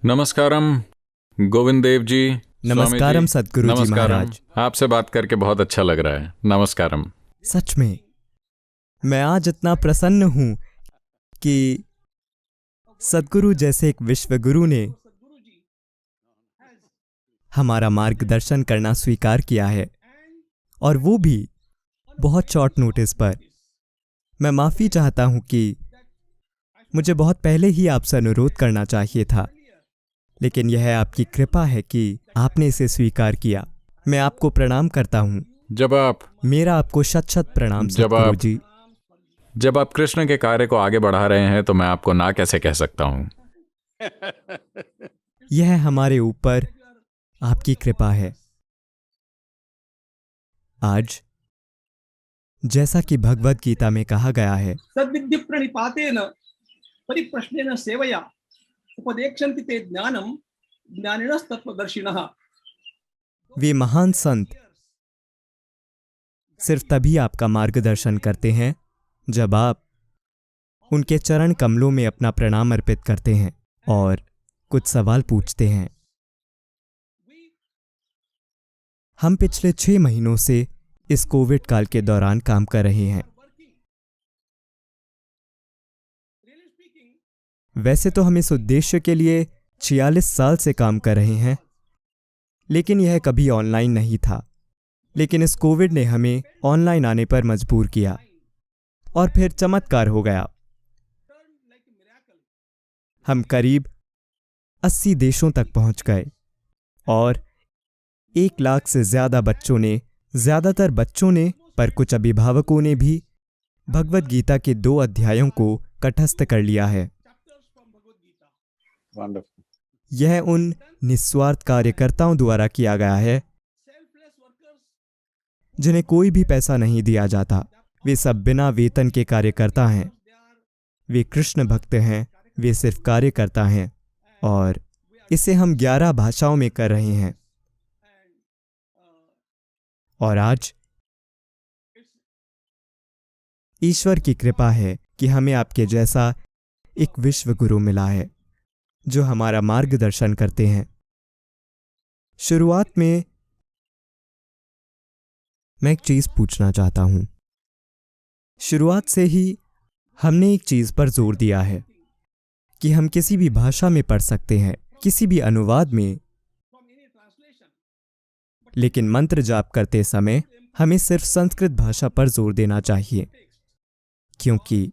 नमस्कारम गोविंद देव जी। नमस्कारम स्वामी सद्गुरु जी नमस्कारम। महाराज। आपसे बात करके बहुत अच्छा लग रहा है। नमस्कारम। सच में मैं आज इतना प्रसन्न हूं कि सद्गुरु जैसे एक विश्वगुरु ने हमारा मार्गदर्शन करना स्वीकार किया है, और वो भी बहुत शॉर्ट नोटिस पर। मैं माफ़ी चाहता हूं कि मुझे बहुत पहले ही आपसे अनुरोध करना चाहिए था, लेकिन यह आपकी कृपा है कि आपने इसे स्वीकार किया। मैं आपको प्रणाम करता हूं। मेरा आपको शत शत प्रणाम सद्गुरु जी। जब आप कृष्ण के कार्य को आगे बढ़ा रहे हैं तो मैं आपको ना कैसे कह सकता हूं। यह हमारे ऊपर आपकी कृपा है। आज जैसा कि भगवद गीता में कहा गया है, तद्विद्य प्रणिपातेन परिप्रश्नेन सेवया उपदेक्षन्ति ते ज्ञानम ज्ञानिनस्तत्वदर्शिनः। वे महान संत सिर्फ तभी आपका मार्गदर्शन करते हैं जब आप उनके चरण कमलों में अपना प्रणाम अर्पित करते हैं और कुछ सवाल पूछते हैं। हम पिछले 6 महीनों से इस कोविड काल के दौरान काम कर रहे हैं। वैसे तो हम इस उद्देश्य के लिए 46 साल से काम कर रहे हैं, लेकिन यह कभी ऑनलाइन नहीं था। लेकिन इस कोविड ने हमें ऑनलाइन आने पर मजबूर किया, और फिर चमत्कार हो गया। हम करीब 80 देशों तक पहुंच गए, और 1 लाख से ज्यादातर बच्चों ने पर कुछ अभिभावकों ने भी भगवद गीता के 2 अध्यायों को कंठस्थ कर लिया है। यह उन निस्वार्थ कार्यकर्ताओं द्वारा किया गया है जिन्हें कोई भी पैसा नहीं दिया जाता। वे सब बिना वेतन के कार्यकर्ता हैं। वे कृष्ण भक्त हैं। वे सिर्फ कार्यकर्ता हैं, और इसे हम 11 भाषाओं में कर रहे हैं। और आज ईश्वर की कृपा है कि हमें आपके जैसा एक विश्व गुरु मिला है जो हमारा मार्गदर्शन करते हैं। शुरुआत में मैं एक चीज पूछना चाहता हूं। शुरुआत से ही हमने एक चीज पर जोर दिया है कि हम किसी भी भाषा में पढ़ सकते हैं, किसी भी अनुवाद में, लेकिन मंत्र जाप करते समय हमें सिर्फ संस्कृत भाषा पर जोर देना चाहिए, क्योंकि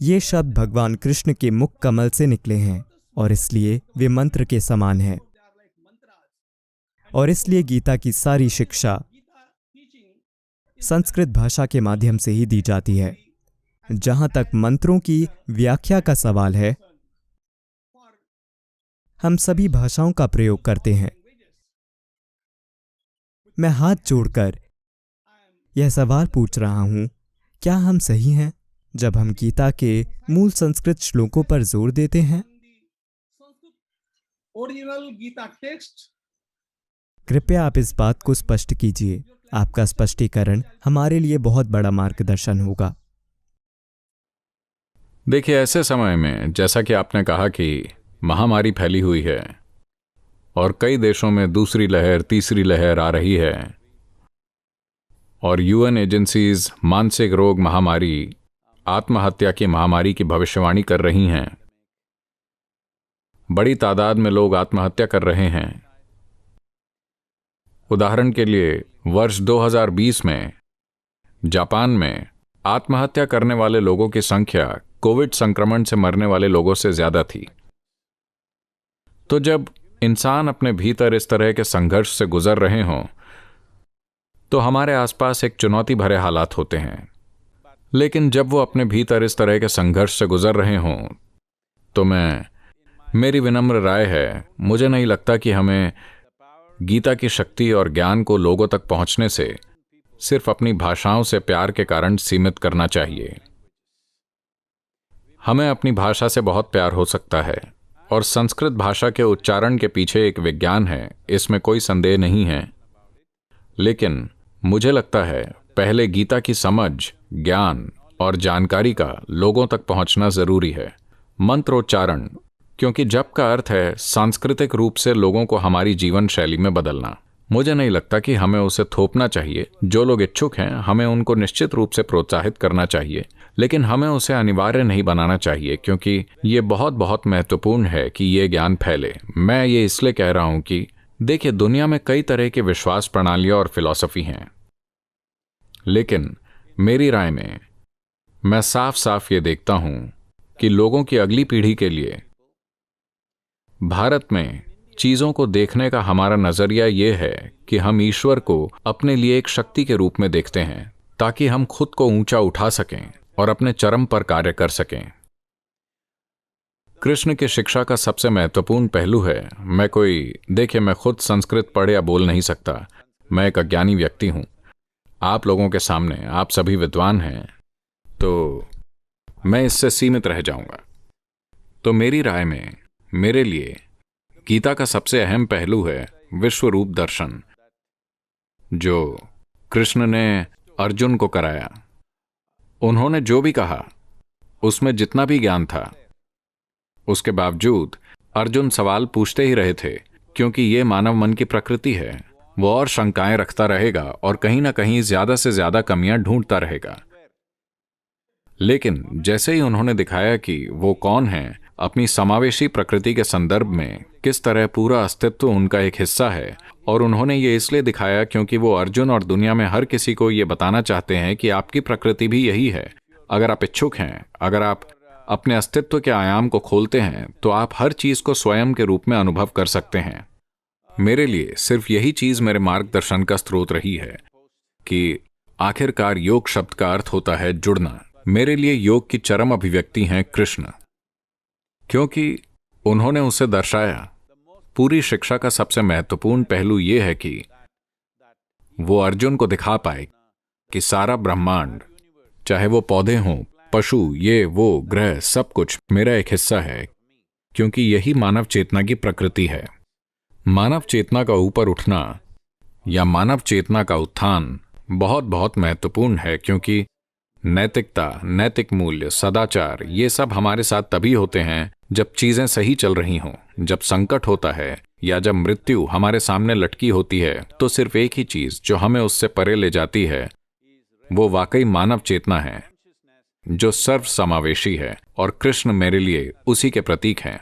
ये शब्द भगवान कृष्ण के मुख कमल से निकले हैं, और इसलिए वे मंत्र के समान हैं। और इसलिए गीता की सारी शिक्षा संस्कृत भाषा के माध्यम से ही दी जाती है। जहां तक मंत्रों की व्याख्या का सवाल है, हम सभी भाषाओं का प्रयोग करते हैं। मैं हाथ जोड़कर यह सवाल पूछ रहा हूं, क्या हम सही हैं जब हम गीता के मूल संस्कृत श्लोकों पर जोर देते हैं? Original Gita text. कृपया आप इस बात को स्पष्ट कीजिए। आपका स्पष्टीकरण हमारे लिए बहुत बड़ा मार्गदर्शन होगा। देखिए, ऐसे समय में जैसा कि आपने कहा कि महामारी फैली हुई है और कई देशों में दूसरी लहर, तीसरी लहर आ रही है, और यूएन एजेंसीज मानसिक रोग महामारी, आत्महत्या की महामारी की भविष्यवाणी कर रही हैं। बड़ी तादाद में लोग आत्महत्या कर रहे हैं। उदाहरण के लिए, वर्ष 2020 में जापान में आत्महत्या करने वाले लोगों की संख्या कोविड संक्रमण से मरने वाले लोगों से ज्यादा थी। तो जब इंसान अपने भीतर इस तरह के संघर्ष से गुजर रहे हों, तो हमारे आसपास एक चुनौती भरे हालात होते हैं। लेकिन जब वो अपने भीतर इस तरह के संघर्ष से गुजर रहे हों, तो मेरी विनम्र राय है, मुझे नहीं लगता कि हमें गीता की शक्ति और ज्ञान को लोगों तक पहुंचने से सिर्फ अपनी भाषाओं से प्यार के कारण सीमित करना चाहिए। हमें अपनी भाषा से बहुत प्यार हो सकता है, और संस्कृत भाषा के उच्चारण के पीछे एक विज्ञान है, इसमें कोई संदेह नहीं है। लेकिन मुझे लगता है पहले गीता की समझ, ज्ञान और जानकारी का लोगों तक पहुंचना जरूरी है। मंत्रोच्चारण क्योंकि जप का अर्थ है सांस्कृतिक रूप से लोगों को हमारी जीवन शैली में बदलना। मुझे नहीं लगता कि हमें उसे थोपना चाहिए। जो लोग इच्छुक हैं हमें उनको निश्चित रूप से प्रोत्साहित करना चाहिए, लेकिन हमें उसे अनिवार्य नहीं बनाना चाहिए, क्योंकि ये बहुत बहुत महत्वपूर्ण है कि ये ज्ञान फैले। मैं ये इसलिए कह रहा हूं कि देखिए, दुनिया में कई तरह के विश्वास प्रणालियां और फिलॉसफी हैं, लेकिन मेरी राय में मैं साफ साफ ये देखता हूं कि लोगों की अगली पीढ़ी के लिए भारत में चीजों को देखने का हमारा नजरिया यह है कि हम ईश्वर को अपने लिए एक शक्ति के रूप में देखते हैं, ताकि हम खुद को ऊंचा उठा सकें और अपने चरम पर कार्य कर सकें। कृष्ण की शिक्षा का सबसे महत्वपूर्ण पहलू है, मैं खुद संस्कृत पढ़ या बोल नहीं सकता, मैं एक अज्ञानी व्यक्ति हूं। आप लोगों के सामने आप सभी विद्वान हैं, तो मैं इससे सीमित रह जाऊंगा। तो मेरी राय में मेरे लिए गीता का सबसे अहम पहलू है विश्व रूप दर्शन, जो कृष्ण ने अर्जुन को कराया। उन्होंने जो भी कहा उसमें जितना भी ज्ञान था, उसके बावजूद अर्जुन सवाल पूछते ही रहे थे, क्योंकि ये मानव मन की प्रकृति है। वो और शंकाएं रखता रहेगा और कहीं ना कहीं ज्यादा से ज्यादा कमियां ढूंढता रहेगा। लेकिन जैसे ही उन्होंने दिखाया कि वो कौन है, अपनी समावेशी प्रकृति के संदर्भ में किस तरह पूरा अस्तित्व उनका एक हिस्सा है, और उन्होंने ये इसलिए दिखाया क्योंकि वो अर्जुन और दुनिया में हर किसी को ये बताना चाहते हैं कि आपकी प्रकृति भी यही है। अगर आप इच्छुक हैं, अगर आप अपने अस्तित्व के आयाम को खोलते हैं, तो आप हर चीज को स्वयं के रूप में अनुभव कर सकते हैं। मेरे लिए सिर्फ यही चीज मेरे मार्गदर्शन का स्रोत रही है कि आखिरकार योग शब्द का अर्थ होता है जुड़ना। मेरे लिए योग की चरम अभिव्यक्ति हैं कृष्ण, क्योंकि उन्होंने उसे दर्शाया। पूरी शिक्षा का सबसे महत्वपूर्ण पहलू यह है कि वो अर्जुन को दिखा पाए कि सारा ब्रह्मांड, चाहे वो पौधे हों, पशु, ये वो ग्रह, सब कुछ मेरा एक हिस्सा है, क्योंकि यही मानव चेतना की प्रकृति है। मानव चेतना का ऊपर उठना या मानव चेतना का उत्थान बहुत बहुत महत्वपूर्ण है, क्योंकि नैतिकता, नैतिक मूल्य, सदाचार, ये सब हमारे साथ तभी होते हैं जब चीजें सही चल रही हों। जब संकट होता है या जब मृत्यु हमारे सामने लटकी होती है, तो सिर्फ एक ही चीज जो हमें उससे परे ले जाती है, वो वाकई मानव चेतना है, जो सर्व समावेशी है, और कृष्ण मेरे लिए उसी के प्रतीक हैं।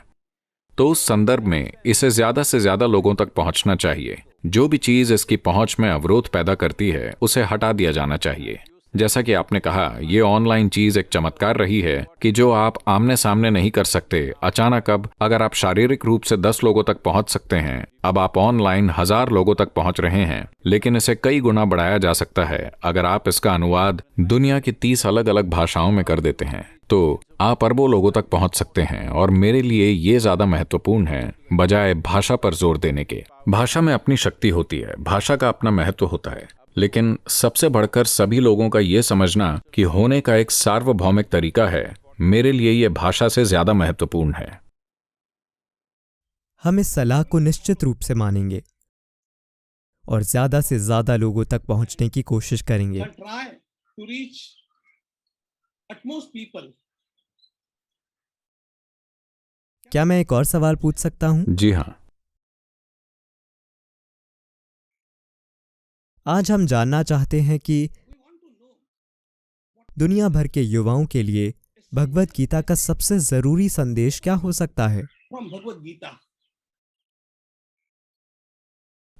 तो उस संदर्भ में इसे ज्यादा से ज्यादा लोगों तक पहुंचना चाहिए। जो भी चीज इसकी पहुंच में अवरोध पैदा करती है, उसे हटा दिया जाना चाहिए। जैसा कि आपने कहा, ये ऑनलाइन चीज एक चमत्कार रही है कि जो आप आमने सामने नहीं कर सकते, अचानक अब अगर आप शारीरिक रूप से 10 लोगों तक पहुंच सकते हैं, अब आप ऑनलाइन 1000 लोगों तक पहुंच रहे हैं। लेकिन इसे कई गुना बढ़ाया जा सकता है अगर आप इसका अनुवाद दुनिया की 30 अलग अलग भाषाओं में कर देते हैं, तो आप अरबों लोगों तक पहुंच सकते हैं। और मेरे लिए ये ज्यादा महत्वपूर्ण है बजाय भाषा पर जोर देने के। भाषा में अपनी शक्ति होती है, भाषा का अपना महत्व होता है, लेकिन सबसे बढ़कर सभी लोगों का यह समझना कि होने का एक सार्वभौमिक तरीका है, मेरे लिए यह भाषा से ज्यादा महत्वपूर्ण है। हम इस सलाह को निश्चित रूप से मानेंगे और ज्यादा से ज्यादा लोगों तक पहुंचने की कोशिश करेंगे। and try to reach utmost people. क्या मैं एक और सवाल पूछ सकता हूं? जी हाँ। आज हम जानना चाहते हैं कि दुनिया भर के युवाओं के लिए भगवत गीता का सबसे जरूरी संदेश क्या हो सकता है? From Bhagavad Gita.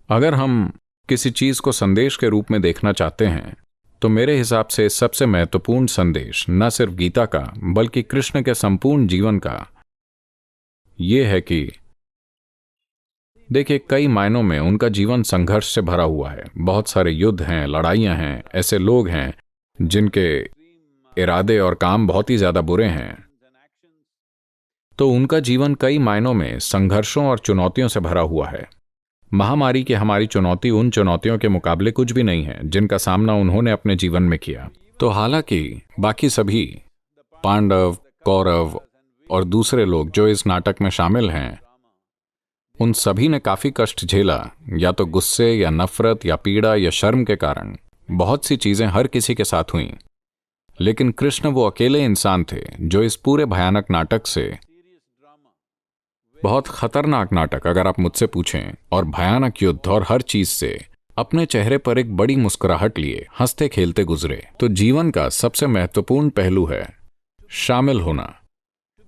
अगर हम किसी चीज को संदेश के रूप में देखना चाहते हैं, तो मेरे हिसाब से सबसे महत्वपूर्ण संदेश न सिर्फ गीता का बल्कि कृष्ण के संपूर्ण जीवन का ये है कि देखिए, कई मायनों में उनका जीवन संघर्ष से भरा हुआ है। बहुत सारे युद्ध हैं, लड़ाइयां हैं, ऐसे लोग हैं जिनके इरादे और काम बहुत ही ज्यादा बुरे हैं। तो उनका जीवन कई मायनों में संघर्षों और चुनौतियों से भरा हुआ है। महामारी की हमारी चुनौती उन चुनौतियों के मुकाबले कुछ भी नहीं है जिनका सामना उन्होंने अपने जीवन में किया। तो हालांकि बाकी सभी पांडव, कौरव और दूसरे लोग जो इस नाटक में शामिल हैं, उन सभी ने काफी कष्ट झेला, या तो गुस्से या नफरत या पीड़ा या शर्म के कारण। बहुत सी चीजें हर किसी के साथ हुईं, लेकिन कृष्ण वो अकेले इंसान थे जो इस पूरे भयानक नाटक से बहुत खतरनाक नाटक अगर आप मुझसे पूछें, और भयानक युद्ध और हर चीज से अपने चेहरे पर एक बड़ी मुस्कुराहट लिए हंसते खेलते गुजरे। तो जीवन का सबसे महत्वपूर्ण पहलू है शामिल होना,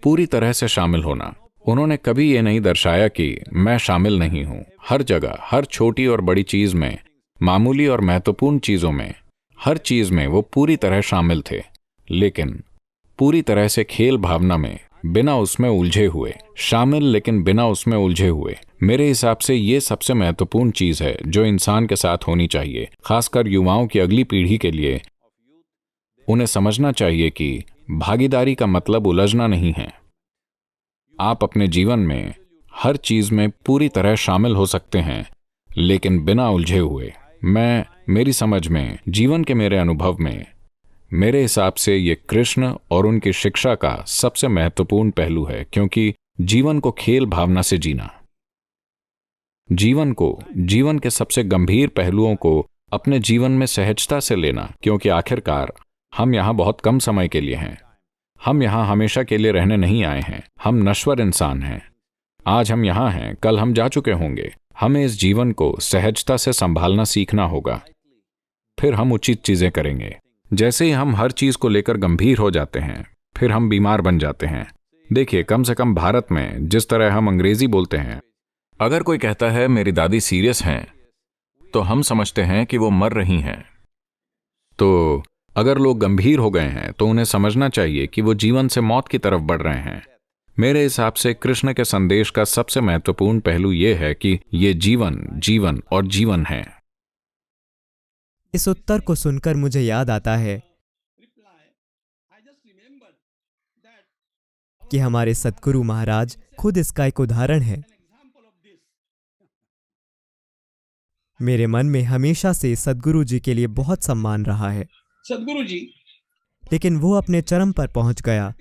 पूरी तरह से शामिल होना। उन्होंने कभी ये नहीं दर्शाया कि मैं शामिल नहीं हूं। हर जगह, हर छोटी और बड़ी चीज में, मामूली और महत्वपूर्ण चीजों में, हर चीज में वो पूरी तरह शामिल थे, लेकिन पूरी तरह से खेल भावना में, बिना उसमें उलझे हुए। शामिल लेकिन बिना उसमें उलझे हुए। मेरे हिसाब से ये सबसे महत्वपूर्ण चीज है जो इंसान के साथ होनी चाहिए, खासकर युवाओं की अगली पीढ़ी के लिए। उन्हें समझना चाहिए कि भागीदारी का मतलब उलझना नहीं है। आप अपने जीवन में हर चीज में पूरी तरह शामिल हो सकते हैं, लेकिन बिना उलझे हुए। मेरी समझ में, जीवन के मेरे अनुभव में, मेरे हिसाब से ये कृष्ण और उनकी शिक्षा का सबसे महत्वपूर्ण पहलू है, क्योंकि जीवन को खेल भावना से जीना, जीवन के सबसे गंभीर पहलुओं को अपने जीवन में सहजता से लेना, क्योंकि आखिरकार हम यहाँ बहुत कम समय के लिए हैं। हम यहाँ हमेशा के लिए रहने नहीं आए हैं। हम नश्वर इंसान हैं। आज हम यहाँ हैं, कल हम जा चुके होंगे। हमें इस जीवन को सहजता से संभालना सीखना होगा, फिर हम उचित चीजें करेंगे। जैसे ही हम हर चीज को लेकर गंभीर हो जाते हैं, फिर हम बीमार बन जाते हैं। देखिए, कम से कम भारत में जिस तरह हम अंग्रेजी बोलते हैं, अगर कोई कहता है मेरी दादी सीरियस हैं, तो हम समझते हैं कि वो मर रही हैं। तो अगर लोग गंभीर हो गए हैं तो उन्हें समझना चाहिए कि वो जीवन से मौत की तरफ बढ़ रहे हैं। मेरे हिसाब से कृष्ण के संदेश का सबसे महत्वपूर्ण पहलू यह है कि ये जीवन और जीवन है। इस उत्तर को सुनकर मुझे याद आता है कि हमारे सद्गुरु महाराज खुद इसका एक उदाहरण है। मेरे मन में हमेशा से सद्गुरु जी के लिए बहुत सम्मान रहा है, सद्गुरु जी, लेकिन वो अपने चरम पर पहुंच गया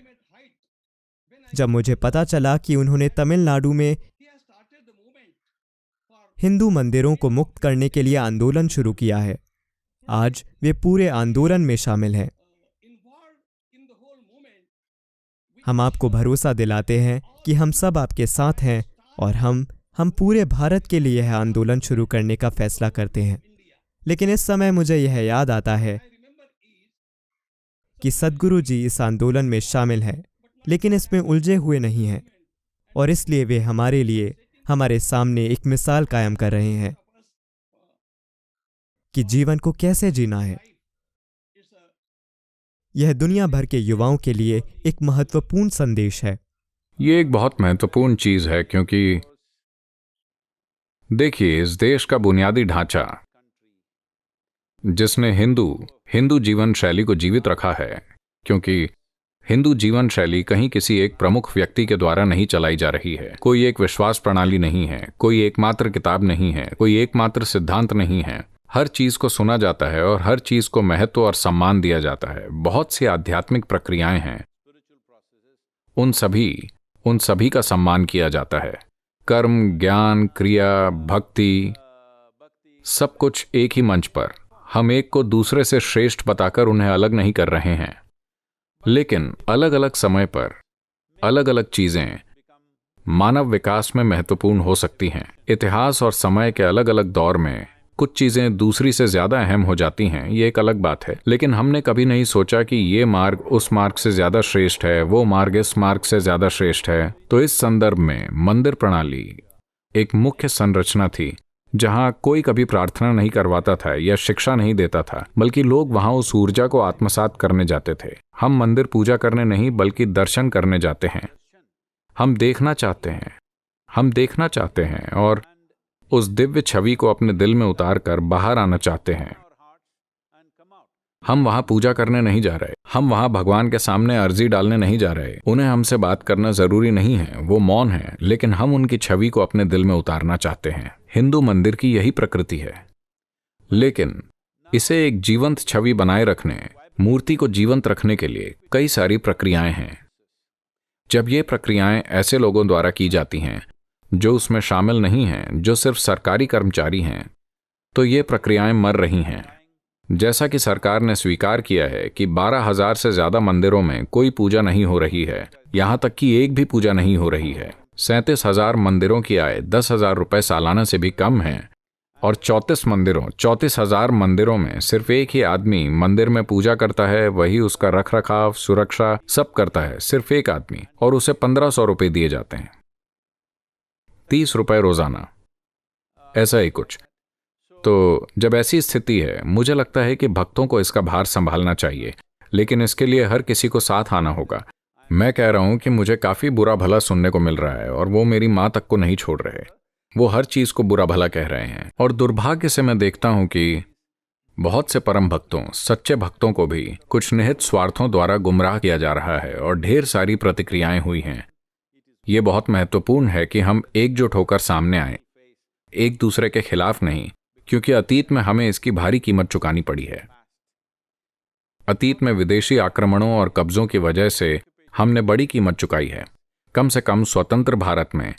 जब मुझे पता चला कि उन्होंने तमिलनाडु में हिंदू मंदिरों को मुक्त करने के लिए आंदोलन शुरू किया है। आज वे पूरे आंदोलन में शामिल हैं। हम आपको भरोसा दिलाते हैं कि हम सब आपके साथ हैं और हम पूरे भारत के लिए यह आंदोलन शुरू करने का फैसला करते हैं। लेकिन इस समय मुझे यह याद आता है कि सद्गुरु जी इस आंदोलन में शामिल हैं, लेकिन इसमें उलझे हुए नहीं हैं, और इसलिए वे हमारे लिए, हमारे सामने एक मिसाल कायम कर रहे हैं कि जीवन को कैसे जीना है। यह दुनिया भर के युवाओं के लिए एक महत्वपूर्ण संदेश है। ये एक बहुत महत्वपूर्ण चीज है, क्योंकि देखिए, इस देश का बुनियादी ढांचा जिसने हिंदू जीवन शैली को जीवित रखा है, क्योंकि हिंदू जीवन शैली कहीं किसी एक प्रमुख व्यक्ति के द्वारा नहीं चलाई जा रही है। कोई एक विश्वास प्रणाली नहीं है, कोई एकमात्र किताब नहीं है, कोई एकमात्र सिद्धांत नहीं है। हर चीज को सुना जाता है और हर चीज को महत्व और सम्मान दिया जाता है। बहुत सी आध्यात्मिक प्रक्रियाएं हैं, उन सभी का सम्मान किया जाता है। कर्म, ज्ञान, क्रिया, भक्ति, सब कुछ एक ही मंच पर। हम एक को दूसरे से श्रेष्ठ बताकर उन्हें अलग नहीं कर रहे हैं, लेकिन अलग अलग समय पर अलग अलग चीजें मानव विकास में महत्वपूर्ण हो सकती हैं। इतिहास और समय के अलग अलग दौर में कुछ चीजें दूसरी से ज्यादा अहम हो जाती हैं, ये एक अलग बात है। लेकिन हमने कभी नहीं सोचा कि ये मार्ग उस मार्ग से ज्यादा श्रेष्ठ है, वो मार्ग इस मार्ग से ज्यादा श्रेष्ठ है। तो इस संदर्भ में मंदिर प्रणाली एक मुख्य संरचना थी, जहां कोई कभी प्रार्थना नहीं करवाता था या शिक्षा नहीं देता था, बल्कि लोग वहां उस ऊर्जा को आत्मसात करने जाते थे। हम मंदिर पूजा करने नहीं, बल्कि दर्शन करने जाते हैं। हम देखना चाहते हैं और उस दिव्य छवि को अपने दिल में उतार कर बाहर आना चाहते हैं। हम वहां पूजा करने नहीं जा रहे, हम वहां भगवान के सामने अर्जी डालने नहीं जा रहे। उन्हें हमसे बात करना जरूरी नहीं है, वो मौन है, लेकिन हम उनकी छवि को अपने दिल में उतारना चाहते हैं। हिंदू मंदिर की यही प्रकृति है, लेकिन इसे एक जीवंत छवि बनाए रखने, मूर्ति को जीवंत रखने के लिए कई सारी प्रक्रियाएं हैं। जब ये प्रक्रियाएं ऐसे लोगों द्वारा की जाती हैं जो उसमें शामिल नहीं हैं, जो सिर्फ सरकारी कर्मचारी हैं, तो ये प्रक्रियाएं मर रही हैं। जैसा कि सरकार ने स्वीकार किया है कि 12,000 से ज्यादा मंदिरों में कोई पूजा नहीं हो रही है, यहां तक कि एक भी पूजा नहीं हो रही है। 37,000 मंदिरों की आय 10,000 रुपये सालाना से भी कम है, और 34,000 मंदिरों में सिर्फ एक ही आदमी मंदिर में पूजा करता है, वही उसका रख रखाव, सुरक्षा सब करता है, सिर्फ एक आदमी, और उसे 1,500 रुपये दिए जाते हैं, 30 रुपये रोजाना, ऐसा ही कुछ। तो जब ऐसी स्थिति है, मुझे लगता है कि भक्तों को इसका भार संभालना चाहिए, लेकिन इसके लिए हर किसी को साथ आना होगा। मैं कह रहा हूं कि मुझे काफी बुरा भला सुनने को मिल रहा है, और वो मेरी माँ तक को नहीं छोड़ रहे। वो हर चीज को बुरा भला कह रहे हैं, और दुर्भाग्य से मैं देखता हूं कि बहुत से परम भक्तों, सच्चे भक्तों को भी कुछ निहित स्वार्थों द्वारा गुमराह किया जा रहा है, और ढेर सारी प्रतिक्रियाएं हुई हैं। ये बहुत महत्वपूर्ण है कि हम एकजुट होकर सामने आए, एक दूसरे के खिलाफ नहीं, क्योंकि अतीत में हमें इसकी भारी कीमत चुकानी पड़ी है। अतीत में विदेशी आक्रमणों और कब्जों की वजह से हमने बड़ी कीमत चुकाई है। कम से कम स्वतंत्र भारत में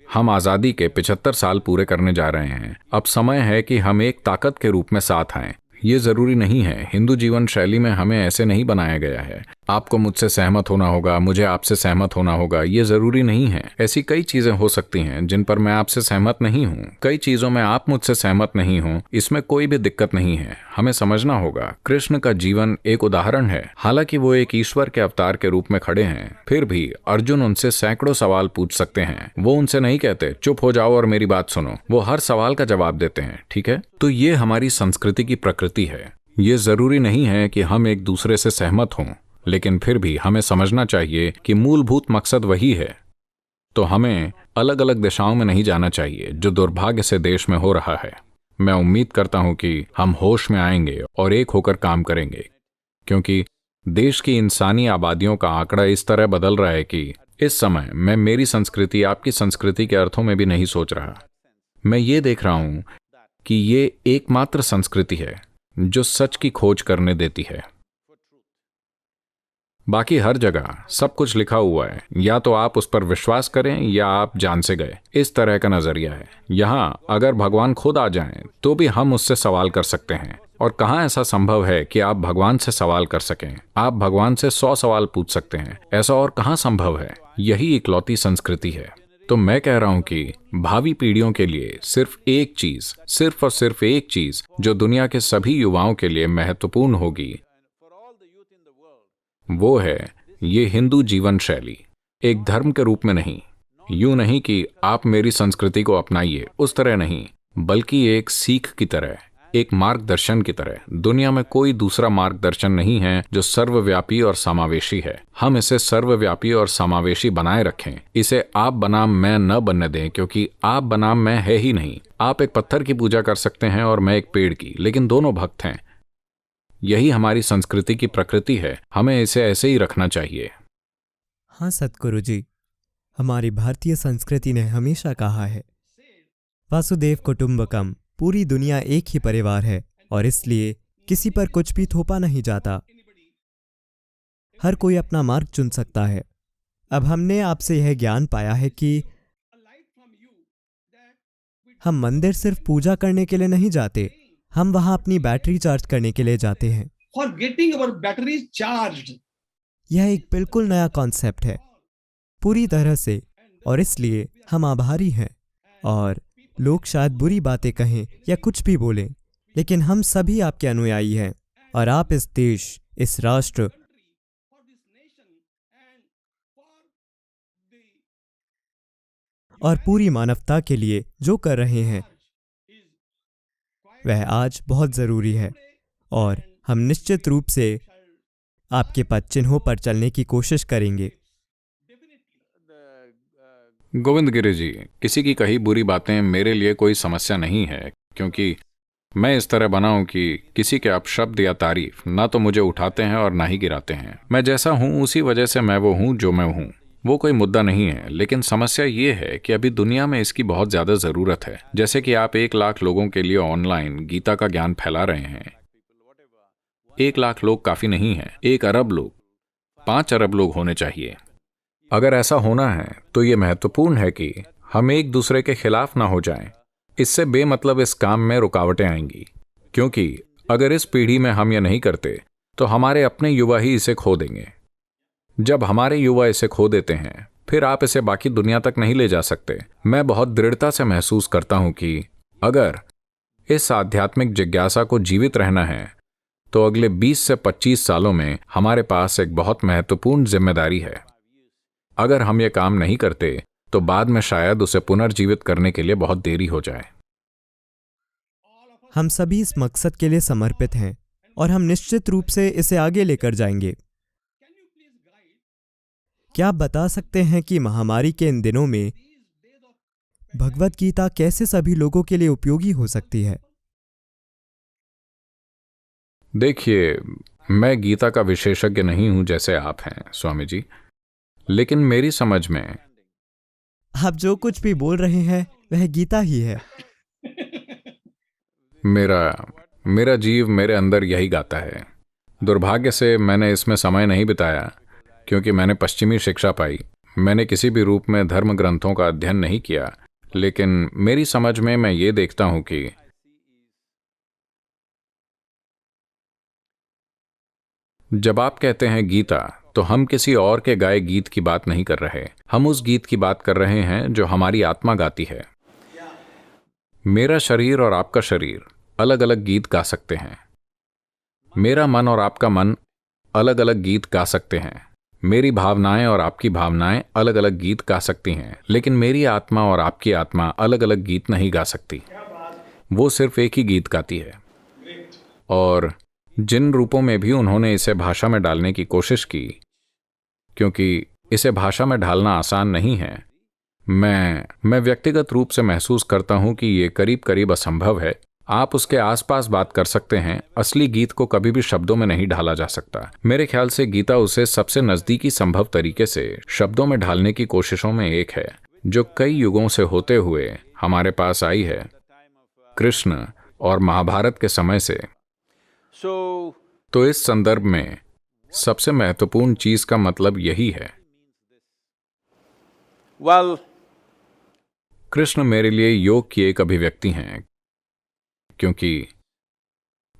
हम आज़ादी के 75 साल पूरे करने जा रहे हैं। अब समय है कि हम एक ताकत के रूप में साथ आएं। ये जरूरी नहीं है, हिंदू जीवन शैली में हमें ऐसे नहीं बनाया गया है। आपको मुझसे सहमत होना होगा, मुझे आपसे सहमत होना होगा, ये जरूरी नहीं है। ऐसी कई चीजें हो सकती हैं जिन पर मैं आपसे सहमत नहीं हूँ, कई चीजों में आप मुझसे सहमत नहीं हो, इसमें कोई भी दिक्कत नहीं है। हमें समझना होगा, कृष्ण का जीवन एक उदाहरण है। हालांकि वो एक ईश्वर के अवतार के रूप में खड़े हैं, फिर भी अर्जुन उनसे सैकड़ों सवाल पूछ सकते हैं। वो उनसे नहीं कहते चुप हो जाओ और मेरी बात सुनो, वो हर सवाल का जवाब देते हैं। ठीक है, तो ये हमारी संस्कृति की प्रकृति है। ये जरूरी नहीं है कि हम एक दूसरे से सहमत हों, लेकिन फिर भी हमें समझना चाहिए कि मूलभूत मकसद वही है। तो हमें अलग अलग दिशाओं में नहीं जाना चाहिए, जो दुर्भाग्य से देश में हो रहा है। मैं उम्मीद करता हूं कि हम होश में आएंगे और एक होकर काम करेंगे, क्योंकि देश की इंसानी आबादियों का आंकड़ा इस तरह बदल रहा है कि इस समय मैं मेरी संस्कृति आपकी संस्कृति के अर्थों में भी नहीं सोच रहा। मैं ये देख रहा हूं कि ये एकमात्र संस्कृति है जो सच की खोज करने देती है। बाकी हर जगह सब कुछ लिखा हुआ है, या तो आप उस पर विश्वास करें या आप जान से गए, इस तरह का नजरिया है। यहाँ अगर भगवान खुद आ जाएं तो भी हम उससे सवाल कर सकते हैं, और कहाँ ऐसा संभव है कि आप भगवान से सवाल कर सकें? आप भगवान से 100 सवाल पूछ सकते हैं, ऐसा और कहाँ संभव है? यही इकलौती संस्कृति है। तो मैं कह रहा हूं कि भावी पीढ़ियों के लिए सिर्फ एक चीज, सिर्फ और सिर्फ एक चीज जो दुनिया के सभी युवाओं के लिए महत्वपूर्ण होगी, वो है ये हिंदू जीवन शैली। एक धर्म के रूप में नहीं, यूं नहीं कि आप मेरी संस्कृति को अपनाइए, उस तरह नहीं, बल्कि एक सीख की तरह, एक मार्गदर्शन की तरह। दुनिया में कोई दूसरा मार्गदर्शन नहीं है जो सर्वव्यापी और समावेशी है। हम इसे सर्वव्यापी और समावेशी बनाए रखें। इसे आप बनाम मैं न बनने दें, क्योंकि आप बनाम मैं है ही नहीं। आप एक पत्थर की पूजा कर सकते हैं और मैं एक पेड़ की, लेकिन दोनों भक्त हैं। यही हमारी संस्कृति की प्रकृति है, हमें इसे ऐसे ही रखना चाहिए। हाँ सतगुरु जी, हमारी भारतीय संस्कृति ने हमेशा कहा है वासुदेव कुटुंबकम, पूरी दुनिया एक ही परिवार है, और इसलिए किसी पर कुछ भी थोपा नहीं जाता। हर कोई अपना मार्ग चुन सकता है। अब हमने आपसे यह ज्ञान पाया है कि हम मंदिर सिर्फ पूजा करने के लिए नहीं जाते, हम वहां अपनी बैटरी चार्ज करने के लिए जाते हैं। For getting our batteries charged. यह एक बिल्कुल नया कॉन्सेप्ट है, पूरी तरह से, और इसलिए हम आभारी हैं। और लोग शायद बुरी बातें कहें या कुछ भी बोलें, लेकिन हम सभी आपके अनुयायी हैं, और आप इस देश, इस राष्ट्र और पूरी मानवता के लिए जो कर रहे हैं वह आज बहुत जरूरी है, और हम निश्चित रूप से आपके पद चिन्हों पर चलने की कोशिश करेंगे। गोविंद गिरी जी, किसी की कही बुरी बातें मेरे लिए कोई समस्या नहीं है, क्योंकि मैं इस तरह बना हूं कि किसी के अपशब्द या तारीफ ना तो मुझे उठाते हैं और ना ही गिराते हैं। मैं जैसा हूं उसी वजह से मैं वो हूं जो मैं हूं। वो कोई मुद्दा नहीं है, लेकिन समस्या ये है कि अभी दुनिया में इसकी बहुत ज्यादा जरूरत है। जैसे कि आप 1 लाख लोगों के लिए ऑनलाइन गीता का ज्ञान फैला रहे हैं। 1 लाख लोग काफी नहीं है, 1 अरब लोग, 5 अरब लोग होने चाहिए। अगर ऐसा होना है तो ये महत्वपूर्ण है कि हम एक दूसरे के खिलाफ ना हो जाएं। इससे बेमतलब इस काम में रुकावटें आएंगी, क्योंकि अगर इस पीढ़ी में हम ये नहीं करते तो हमारे अपने युवा ही इसे खो देंगे। जब हमारे युवा इसे खो देते हैं फिर आप इसे बाकी दुनिया तक नहीं ले जा सकते। मैं बहुत दृढ़ता से महसूस करता हूं कि अगर इस आध्यात्मिक जिज्ञासा को जीवित रहना है तो अगले 20 से 25 सालों में हमारे पास एक बहुत महत्वपूर्ण जिम्मेदारी है। अगर हम ये काम नहीं करते तो बाद में शायद उसे पुनर्जीवित करने के लिए बहुत देरी हो जाए। हम सभी इस मकसद के लिए समर्पित हैं और हम निश्चित रूप से इसे आगे लेकर जाएंगे। क्या आप बता सकते हैं कि महामारी के इन दिनों में भगवत गीता कैसे सभी लोगों के लिए उपयोगी हो सकती है? देखिए, मैं गीता का विशेषज्ञ नहीं हूं जैसे आप हैं स्वामी जी, लेकिन मेरी समझ में आप जो कुछ भी बोल रहे हैं वह गीता ही है। मेरा जीव मेरे अंदर यही गाता है। दुर्भाग्य से मैंने इसमें समय नहीं बिताया क्योंकि मैंने पश्चिमी शिक्षा पाई। मैंने किसी भी रूप में धर्म ग्रंथों का अध्ययन नहीं किया, लेकिन मेरी समझ में मैं ये देखता हूं कि जब आप कहते हैं गीता तो हम किसी और के गाए गीत की बात नहीं कर रहे। हम उस गीत की बात कर रहे हैं जो हमारी आत्मा गाती है। मेरा शरीर और आपका शरीर अलग अलग गीत गा सकते हैं। मेरा मन और आपका मन अलग अलग गीत गा सकते हैं। मेरी भावनाएं और आपकी भावनाएं अलग अलग गीत गा सकती हैं, लेकिन मेरी आत्मा और आपकी आत्मा अलग अलग गीत नहीं गा सकती। वो सिर्फ एक ही गीत गाती है। और जिन रूपों में भी उन्होंने इसे भाषा में डालने की कोशिश की, क्योंकि इसे भाषा में ढालना आसान नहीं है, मैं व्यक्तिगत रूप से महसूस करता हूं कि ये करीब करीब असंभव है। आप उसके आसपास बात कर सकते हैं, असली गीत को कभी भी शब्दों में नहीं ढाला जा सकता। मेरे ख्याल से गीता उसे सबसे नजदीकी संभव तरीके से शब्दों में ढालने की कोशिशों में एक है, जो कई युगों से होते हुए हमारे पास आई है, कृष्ण और महाभारत के समय से। तो इस संदर्भ में सबसे महत्वपूर्ण चीज का मतलब यही है। कृष्ण मेरे लिए योग की एक अभिव्यक्ति हैं, क्योंकि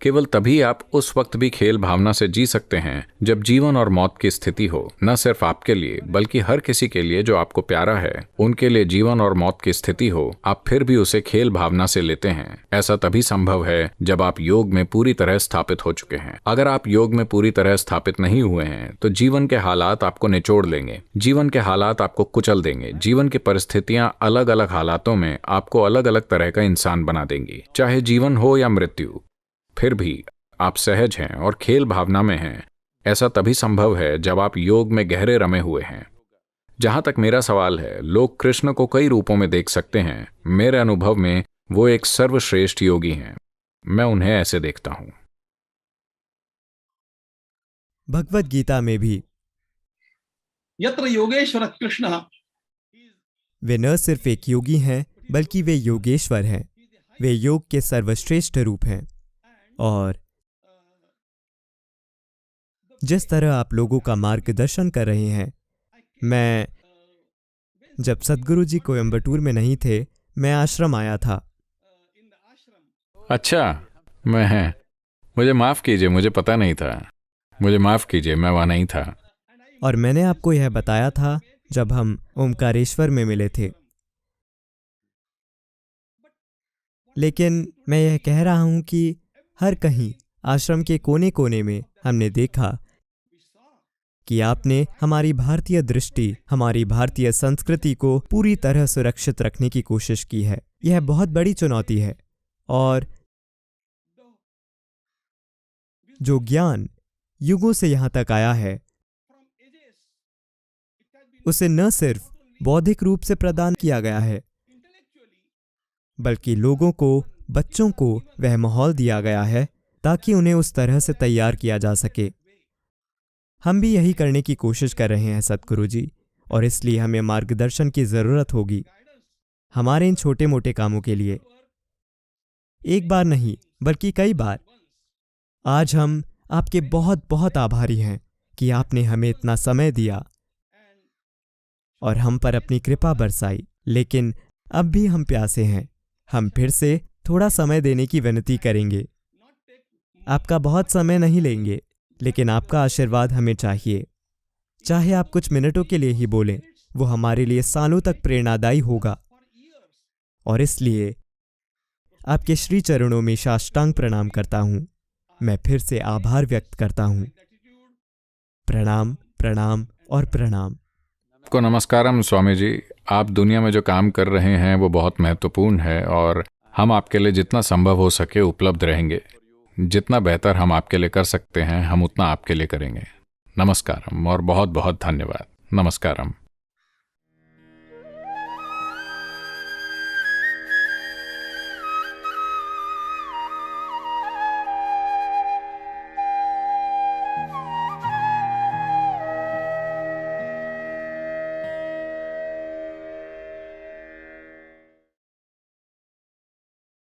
केवल तभी आप उस वक्त भी खेल भावना से जी सकते हैं जब जीवन और मौत की स्थिति हो। न सिर्फ आपके लिए बल्कि हर किसी के लिए जो आपको प्यारा है, उनके लिए जीवन और मौत की स्थिति हो, आप फिर भी उसे खेल भावना से लेते हैं। ऐसा तभी संभव है जब आप योग में पूरी तरह स्थापित हो चुके हैं। अगर आप योग में पूरी तरह स्थापित नहीं हुए हैं तो जीवन के हालात आपको निचोड़ लेंगे, जीवन के हालात आपको कुचल देंगे। जीवन की परिस्थितियां अलग अलग हालातों में आपको अलग अलग तरह का इंसान बना देंगी, चाहे जीवन हो या मृत्यु। फिर भी आप सहज हैं और खेल भावना में हैं। ऐसा तभी संभव है जब आप योग में गहरे रमे हुए हैं। जहां तक मेरा सवाल है, लोग कृष्ण को कई रूपों में देख सकते हैं। मेरे अनुभव में वो एक सर्वश्रेष्ठ योगी हैं। मैं उन्हें ऐसे देखता हूं। भगवत गीता में भी यत्र योगेश्वर कृष्ण, वे न सिर्फ एक योगी हैं बल्कि वे योगेश्वर हैं। वे योग के सर्वश्रेष्ठ रूप हैं। और जिस तरह आप लोगों का मार्गदर्शन कर रहे हैं, मैं जब सद्गुरु जी कोयम्बटूर में नहीं थे, मैं आश्रम आया था। अच्छा, मुझे माफ कीजिए, मुझे पता नहीं था। मुझे माफ कीजिए, मैं वहां नहीं था। और मैंने आपको यह बताया था जब हम ओमकारेश्वर में मिले थे। लेकिन मैं यह कह रहा हूं कि हर कहीं आश्रम के कोने कोने में हमने देखा कि आपने हमारी भारतीय दृष्टि, हमारी भारतीय संस्कृति को पूरी तरह सुरक्षित रखने की कोशिश की है। यह बहुत बड़ी चुनौती है। और जो ज्ञान युगों से यहाँ तक आया है, उसे न सिर्फ बौद्धिक रूप से प्रदान किया गया है, बल्कि लोगों को, बच्चों को वह माहौल दिया गया है ताकि उन्हें उस तरह से तैयार किया जा सके। हम भी यही करने की कोशिश कर रहे हैं सद्गुरु जी, और इसलिए हमें मार्गदर्शन की जरूरत होगी हमारे इन छोटे मोटे कामों के लिए। एक बार नहीं बल्कि कई बार। आज हम आपके बहुत बहुत आभारी हैं कि आपने हमें इतना समय दिया और हम पर अपनी कृपा बरसाई। लेकिन अब भी हम प्यासे हैं। हम फिर से थोड़ा समय देने की विनती करेंगे। आपका बहुत समय नहीं लेंगे, लेकिन आपका आशीर्वाद हमें चाहिए। चाहे आप कुछ मिनटों के लिए ही बोलें, वो हमारे लिए सालों तक प्रेरणादायी होगा। और इसलिए आपके श्री चरणों में साष्टांग प्रणाम करता हूं। मैं फिर से आभार व्यक्त करता हूं। प्रणाम, प्रणाम और प्रणाम। आपको नमस्कारम स्वामी जी। आप दुनिया में जो काम कर रहे हैं वो बहुत महत्वपूर्ण है और हम आपके लिए जितना संभव हो सके उपलब्ध रहेंगे। जितना बेहतर हम आपके लिए कर सकते हैं हम उतना आपके लिए करेंगे। नमस्कारम और बहुत बहुत धन्यवाद। नमस्कारम।